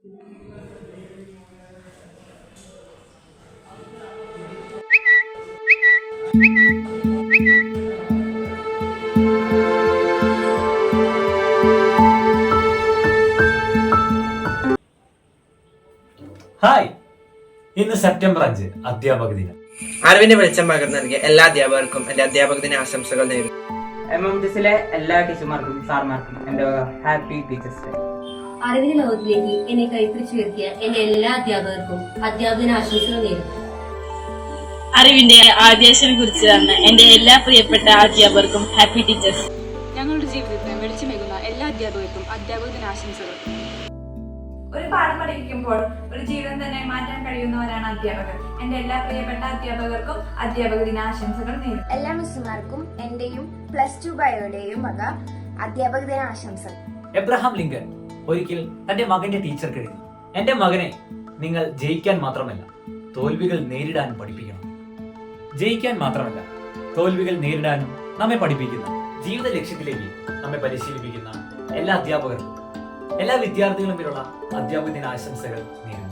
Hi, ഇന്ന് September 5 അധ്യാപക ദിനം. അറിവിന്റെ വെളിച്ചം പകർന്നു നൽകിയ എല്ലാ അധ്യാപകർക്കും എന്റെ അധ്യാപക ദിന ആശംസകൾ നേരുന്നു. MMTസിലെ എല്ലാ ടീച്ചർമാർക്കും സാർമാർക്കും എന്റെ ഹാപ്പി ടീച്ചേഴ്സ് ഡേ. അറിവിന്റെ ലോകത്തിലേക്ക് എന്നെ കൈപ്പിടിച്ചുയർത്തിയ എന്റെ എല്ലാ അധ്യാപകർക്കും അധ്യാപന ആശംസകൾ നേരുന്നു. അറിവിന്റെ ആദ്യാശനെ കുറിച്ച് തന്ന എന്റെ എല്ലാ പ്രിയപ്പെട്ട അധ്യാപകർക്കും ഹാപ്പി ടീച്ചേഴ്സ്. ഞങ്ങളുടെ ജീവിതത്തിന് വെളിച്ചമേകുന്ന എല്ലാ അധ്യാപകർക്കും അധ്യാപക ദിനാശംസകൾ. ഒരു പാഠം പഠിക്കുമ്പോൾ ഒരു ജീവിതം തന്നെ മാറ്റാൻ കഴിയുന്നവരാണ് അധ്യാപകർ. എന്റെ എല്ലാ പ്രിയപ്പെട്ട അധ്യാപകർക്കും അധ്യാപക ദിനാശംസകൾ നേരുന്നു. എല്ലാ മിസ്സുമാർക്കും എന്റെയും +2 ബയോയുടെയും വക അധ്യാപക ദിനാശംസകൾ. എബ്രഹാം ലിങ്കൻ ഒരിക്കൽ തന്റെ മകന്റെ ടീച്ചർക്ക് എഴുതി, എന്റെ മകനെ നിങ്ങൾ ജയിക്കാൻ മാത്രമല്ല തോൽവികൾ നേരിടാനും പഠിപ്പിക്കണം. ജയിക്കാൻ മാത്രമല്ല തോൽവികൾ നേരിടാനും നമ്മെ പഠിപ്പിക്കുന്ന, ജീവിത ലക്ഷ്യത്തിലേക്ക് നമ്മെ പരിശീലിപ്പിക്കുന്ന എല്ലാ അധ്യാപകർക്കും എല്ലാ വിദ്യാർത്ഥികളും പേരുള്ള അധ്യാപക ദിനാശംസകൾ നേരുന്നു.